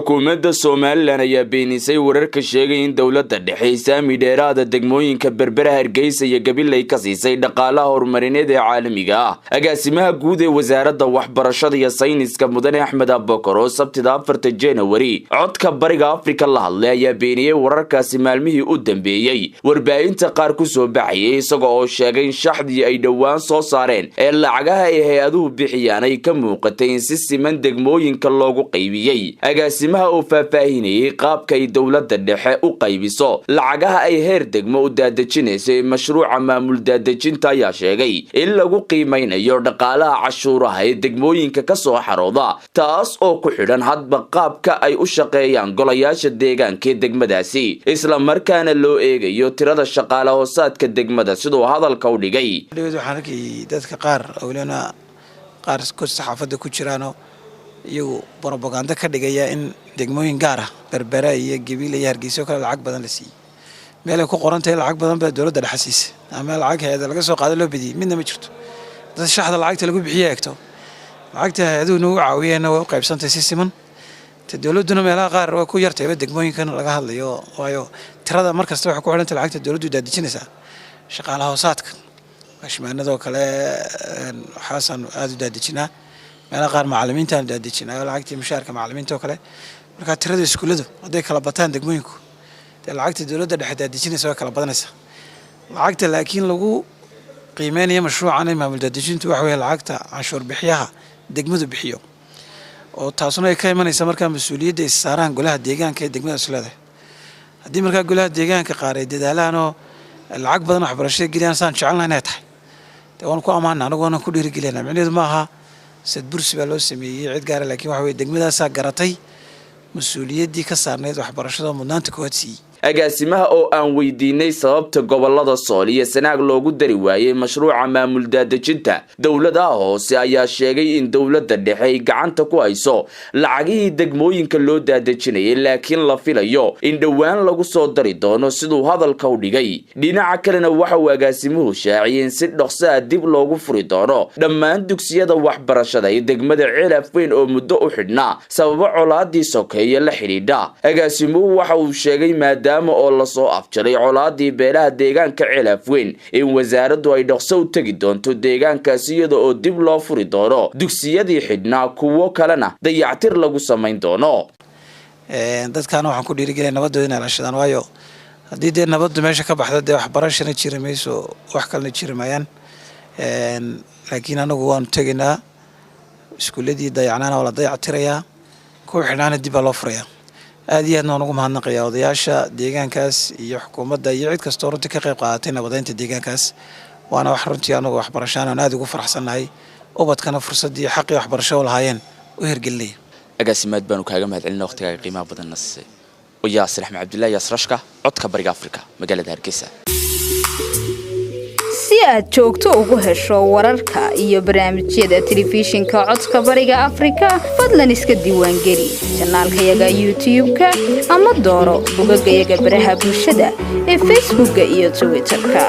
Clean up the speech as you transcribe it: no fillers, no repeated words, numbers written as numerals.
xukuumadda Soomaaliland ayaa beenisay wararka sheegay in dawladda dhexe saami dheeraada degmooyinka Berbera Hargeysa iyo Gabiley ka siisay dhaqaalaha horumarineed ee caalamiga ah. Agaasimaha guud ee wasaaradda waxbarashada iyo sayniska Mudane Axmed Abubakar oo Sabtida 4 January codka Bariga Afrika la hadlay ayaa beeniyay wararkaasi maalmihii u dambeeyay. Warbaahinta qaar ku soo baxayay isagoo oo sheegay in shaxdii ay dhawaan soo saareen ee lacagaha ay hay'aduhu bixiyaan ay ka muuqatay in si siman degmooyinka loogu qaybiyay. Agaasimaha oo faahfaahinayay qaabka ay dawladda dhexe u qaybiso lacagaha ay heer degmo u daadajinayso mashruuca maamul daadajinta ayaa sheegay in lagu qiimeynayo dhaqaalaha cashuuraha ee degmooyinka ka soo xarooda taas oo ku xidhan hadba qaabka ay u shaqeeyaan golayaasha deegaanka ee degmadaasi isla markaana loo eegayo tirada shaqaalaha hoosaadka degmada sidoo hadalka u dhigay. dadka qaar awlana qaar saxaafada ku jiraan iyagu propaganda ka dhigaya in degmooyin gaar ah Berbera iyo Gabiley iyo Hargeysa kala lacag badan la siiyay meel ay ku qoran tahay lacag badan baa dawladda dhaxasiisay ama lacag hay'ad laga soo qaaday loo bidiyay midna ma jirto dad shaxda lacagta lagu bixiyay eegto lacagta hay'aduhu u caawiyeen oo qaybsantay si siman dawladuna meelaha qaar waa ku yartay degmooyinkan laga hadlayo waayo tirada markasta waxa ku xidhan lacagta dawladdu daadijinaysa shaqaalaha hoosaadka ashmaanado kale xasan aad u daadijinaa meelaha qaar macallimiinta daadijinaa lacagtii mushaarka macallimiinta kale marka tirada iskuuladu haday kala bataan degmooyinku lacagta dawladda dhexe daadijinaysa way kala badanaysa lacagta laakiin lagu qiimeynayo mashruucan maamul daadijintu waxa weeye lacagta canshuur bixiyaha degmadu bixiyo oo taasuna ay ka imanaysa marka mas'uuliyadda ay saaraan golaha deegaanka ee degmada Soomaaliland hadii marka golaha deegaanka qaar ay dadaalaan oo lacag badan waxbarashada geliyaan saan jecelnahay inay tahay waan ku amaanaa anagu waan ku dhiirigelinaa macnaheedu ma aha sad bursi baa loo sameeyay cid gaar ah laakiin waxa weeye degmadaas garatay mas'uuliyaddii ka saarneed waxbarashada mudnaanta koowaad siiyay. Agaasimaha oo aan weydiinay sababta gobolada Sool iyo Sanaag loogu dari waayay mashruuca maamul daadajinta dawladda hoose ayaa sheegay in dawladda dhexe ay gacanta ku hayso lacagihii degmooyinka loo daadajinayay laakiin la filayo in dhawaan lagu soo dari doono sidoo hadalka u dhigay. Dhinaca kalena waxa uu agaasimuhu shaaciyay in si dhaqso ah dib loogu furi doono dhammaan dugsiyada waxbarashada ee degmada Ceelaf Weyn oo muddo u xidhnaa sababo colaadii sokeeye la xiriidha. Agaasimuhu waxa uu sheegay oo la soo afjaray colaadii beelaha deegaanka Ceelaf Weyn in wasaaraddu ay dhaqso u tagi doonto deegaankaasi iyada oo dib loo furi doono dugsiyadii xidhnaa kuwo kalena dayactir lagu sameyn doono. dadkan waxaan ku dhiirigelinayaa nabadooda inay ilaashadaan waayo haddii nabaddu meesha ka baxdo waxbarashana jiri mayso wax kalena jiri maayaan laakiin anagu waan taginaa iskuuladii dayacnaana oo la dayactirayaa kuwa xidhnaana dib loo furayaa aad iyo aadna ugu mahadnaqayaa odayaasha deegaankaas iyo xukuumadda iyo cid kasta oo runtii ka qayb qaadatay nabadeynta deegaankaas waana wax runtii anagu waxbarashada aad ugu faraxsanahay ubadkana fursadii xaqii waxbarasho u lahaayeen u hirgelinay. agaasimaad baan kaaga mahadcelinaa waqtiga qiimaha badan nasay Yaasir Axmed Cabdullaahi Yaasrashka codka Bariga Afrika magaalada Hargeysa. si aad joogto ugu hesho wararka iyo barnaamijyada telefishinka codka Bariga Afrika fadlan iska diiwaan geli channelkayaga YouTube-ka ama dooro bogaggayaga baraha bulshada ee Facebook iyo Twitter-ka.